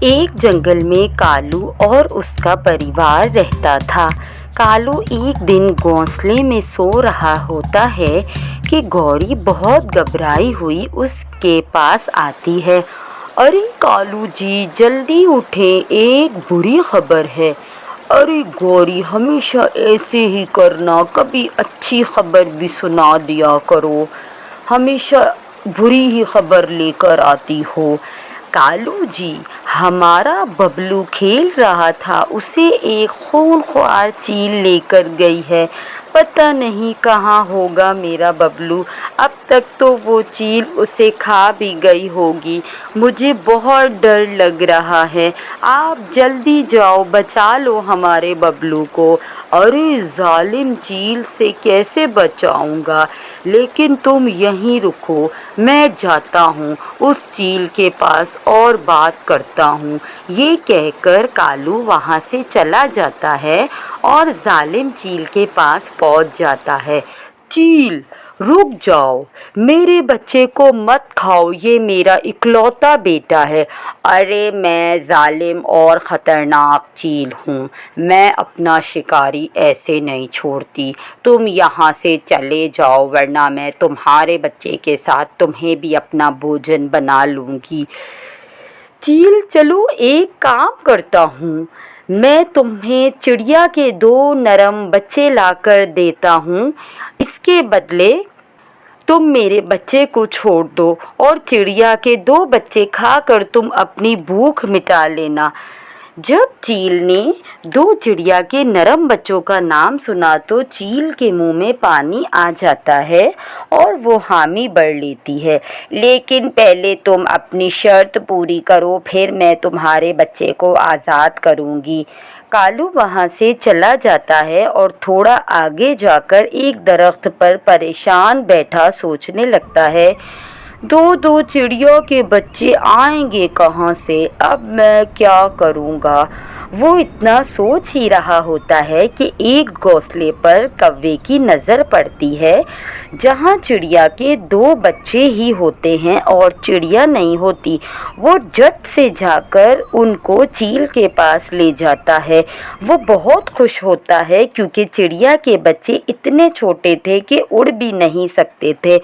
ایک جنگل میں کالو اور اس کا پریوار رہتا تھا۔ کالو ایک دن گھونسلے میں سو رہا ہوتا ہے کہ گوری بہت گھبرائی ہوئی اس کے پاس آتی ہے۔ ارے کالو جی جلدی اٹھیں، ایک بری خبر ہے۔ ارے گوری ہمیشہ ایسے ہی کرنا، کبھی اچھی خبر بھی سنا دیا کرو، ہمیشہ بری ہی خبر لے کر آتی ہو۔ کالو جی ہمارا ببلو کھیل رہا تھا، اسے ایک خونخوار چیل لے کر گئی ہے، پتہ نہیں کہاں ہوگا میرا ببلو، اب تک تو وہ چیل اسے کھا بھی گئی ہوگی، مجھے بہت ڈر لگ رہا ہے، آپ جلدی جاؤ بچا لو ہمارے ببلو کو۔ ارے ظالم چیل سے کیسے بچاؤں گا، لیکن تم یہیں رکو، میں جاتا ہوں اس چیل کے پاس اور بات کرتا ہوں۔ یہ کہہ کر کالو وہاں سے چلا جاتا ہے اور ظالم چیل کے پاس پہنچ جاتا ہے۔ چیل رک جاؤ، میرے بچے کو مت کھاؤ، یہ میرا اکلوتا بیٹا ہے۔ ارے میں ظالم اور خطرناک چیل ہوں، میں اپنا شکاری ایسے نہیں چھوڑتی، تم یہاں سے چلے جاؤ ورنہ میں تمہارے بچے کے ساتھ تمہیں بھی اپنا بھوجن بنا لوں گی۔ چیل چلو ایک کام کرتا ہوں، میں تمہیں چڑیا کے 2 نرم بچے لا کر دیتا ہوں، اس کے بدلے تم میرے بچے کو چھوڑ دو اور چڑیا کے 2 بچے کھا کر تم اپنی بھوک مٹا لینا۔ جب چیل نے 2 چڑیا کے نرم بچوں کا نام سنا تو چیل کے منہ میں پانی آ جاتا ہے اور وہ حامی بھر لیتی ہے، لیکن پہلے تم اپنی شرط پوری کرو، پھر میں تمہارے بچے کو آزاد کروں گی۔ کالو وہاں سے چلا جاتا ہے اور تھوڑا آگے جا کر ایک درخت پر پریشان بیٹھا سوچنے لگتا ہے، 2 چڑیوں کے بچے آئیں گے کہاں سے، اب میں کیا کروں گا؟ وہ اتنا سوچ ہی رہا ہوتا ہے کہ ایک گھونسلے پر کوے کی نظر پڑتی ہے جہاں چڑیا کے 2 بچے ہی ہوتے ہیں اور چڑیا نہیں ہوتی۔ وہ جھٹ سے جا کر ان کو چیل کے پاس لے جاتا ہے۔ وہ بہت خوش ہوتا ہے کیونکہ چڑیا کے بچے اتنے چھوٹے تھے کہ اڑ بھی نہیں سکتے تھے،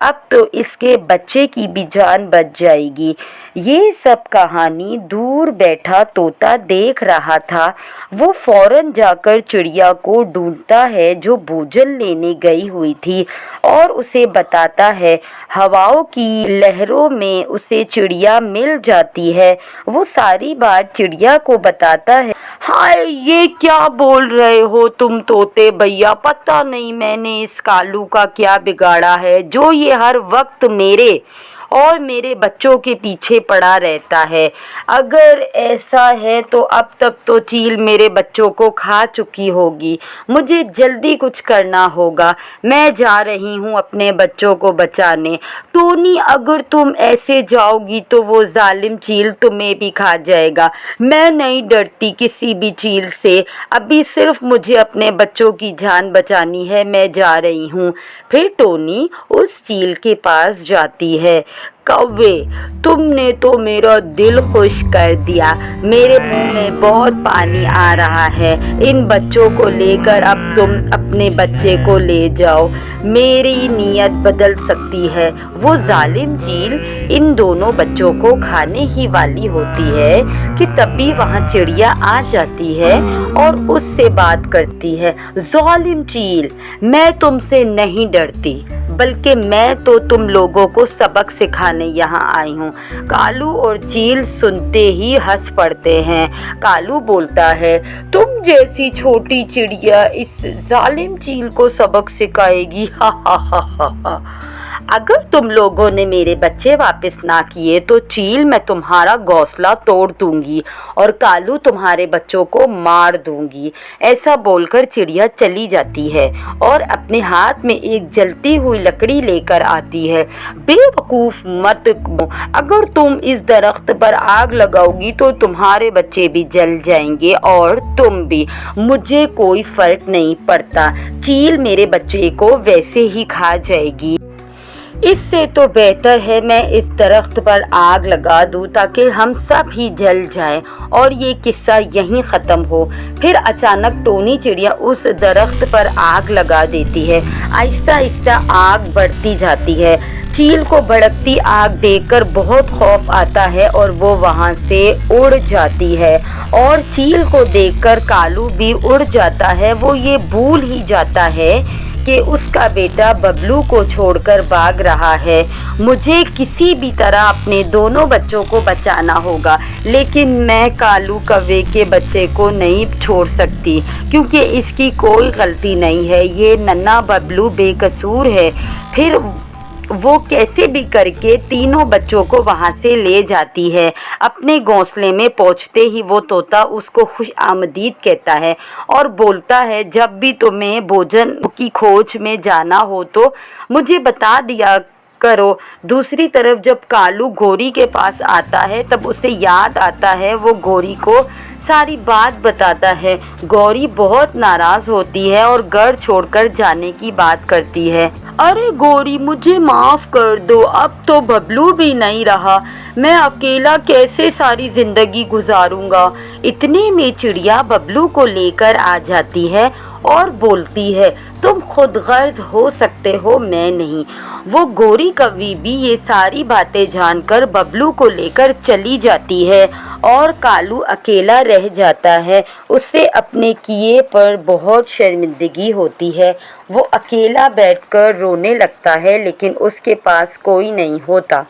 اب تو اس کے بچے کی بھی جان بچ جائے گی۔ یہ سب کہانی دور بیٹھا طوطا دیکھ رہا تھا۔ وہ فوراً جا کر چڑیا کو ڈھونڈتا ہے جو بھوجن لینے گئی ہوئی تھی اور اسے بتاتا ہے۔ ہواؤں کی لہروں میں اسے چڑیا مل جاتی ہے۔ وہ ساری بات چڑیا کو بتاتا ہے۔ ہائے یہ کیا بول رہے ہو تم طوطے بھیا، پتہ نہیں میں نے اس کالو کا کیا بگاڑا ہے جو یہ ہر وقت میرے اور میرے بچوں کے پیچھے پڑا رہتا ہے، اگر ایسا ہے تو اب تک تو چیل میرے بچوں کو کھا چکی ہوگی، مجھے جلدی کچھ کرنا ہوگا، میں جا رہی ہوں اپنے بچوں کو بچانے۔ ٹونی اگر تم ایسے جاؤ گی تو وہ ظالم چیل تمہیں بھی کھا جائے گا، میں نہیں ڈرتی کسی بھی چیل سے، ابھی صرف مجھے اپنے بچوں کی جان بچانی ہے، میں جا رہی ہوں۔ پھر ٹونی اس چیل کے پاس جاتی ہے۔ کوے تم نے تو میرا دل خوش کر دیا، میرے منہ میں بہت پانی آ رہا ہے، ان بچوں کو لے کر اب تم اپنے بچے کو لے جاؤ، میری نیت بدل سکتی ہے۔ وہ ظالم چیل ان دونوں بچوں کو کھانے ہی والی ہوتی ہے کہ تبھی وہاں چڑیا آ جاتی ہے اور اس سے بات کرتی ہے۔ ظالم چیل میں تم سے نہیں ڈرتی، بلکہ میں تو تم لوگوں کو سبق سکھانے یہاں آئی ہوں۔ کالو اور چیل سنتے ہی ہنس پڑتے ہیں۔ کالو بولتا ہے، تم جیسی چھوٹی چڑیا اس ظالم چیل کو سبق سکھائے گی، ہا ہا ہا ہا ہا۔ اگر تم لوگوں نے میرے بچے واپس نہ کیے تو چیل میں تمہارا گھونسلہ توڑ دوں گی اور کالو تمہارے بچوں کو مار دوں گی۔ ایسا بول کر چڑیا چلی جاتی ہے اور اپنے ہاتھ میں ایک جلتی ہوئی لکڑی لے کر آتی ہے۔ بے وقوف مت، اگر تم اس درخت پر آگ لگاؤ گی تو تمہارے بچے بھی جل جائیں گے اور تم بھی، مجھے کوئی فرق نہیں پڑتا، چیل میرے بچے کو ویسے ہی کھا جائے گی۔ اس سے تو بہتر ہے میں اس درخت پر آگ لگا دوں تاکہ ہم سب ہی جل جائیں اور یہ قصہ یہیں ختم ہو۔ پھر اچانک ٹونی چڑیا اس درخت پر آگ لگا دیتی ہے۔ آہستہ آہستہ آگ بڑھتی جاتی ہے۔ چیل کو بھڑکتی آگ دیکھ کر بہت خوف آتا ہے اور وہ وہاں سے اڑ جاتی ہے، اور چیل کو دیکھ کر کالو بھی اڑ جاتا ہے۔ وہ یہ بھول ہی جاتا ہے کہ اس کا بیٹا ببلو کو چھوڑ کر بھاگ رہا ہے۔ مجھے کسی بھی طرح اپنے دونوں بچوں کو بچانا ہوگا، لیکن میں کالو کوے کے بچے کو نہیں چھوڑ سکتی کیونکہ اس کی کوئی غلطی نہیں ہے، یہ ننھا ببلو بے قصور ہے۔ پھر وہ کیسے بھی کر کے تینوں بچوں کو وہاں سے لے جاتی ہے۔ اپنے گھونسلے میں پہنچتے ہی وہ طوطا اس کو خوش آمدید کہتا ہے اور بولتا ہے، جب بھی تمہیں بھوجن کی کھوج میں جانا ہو تو مجھے بتا دیا کرو۔ دوسری طرف جب کالو گوری کے پاس آتا ہے تب اسے یاد آتا ہے، وہ گوری کو ساری بات بتاتا ہے۔ گوری بہت ناراض ہوتی ہے اور گھر چھوڑ کر جانے کی بات کرتی ہے۔ ارے گوری، مجھے معاف کر دو، اب تو ببلو بھی نہیں رہا، میں اکیلا کیسے ساری زندگی گزاروں گا۔ اتنے میں چڑیا ببلو کو لے کر آ جاتی ہے اور بولتی ہے، تم خود غرض ہو سکتے ہو، میں نہیں۔ وہ گوری کوی بھی یہ ساری باتیں جان کر ببلو کو لے کر چلی جاتی ہے اور کالو اکیلا رہ جاتا ہے۔ اسے اپنے کیے پر بہت شرمندگی ہوتی ہے۔ وہ اکیلا بیٹھ کر رونے لگتا ہے لیکن اس کے پاس کوئی نہیں ہوتا۔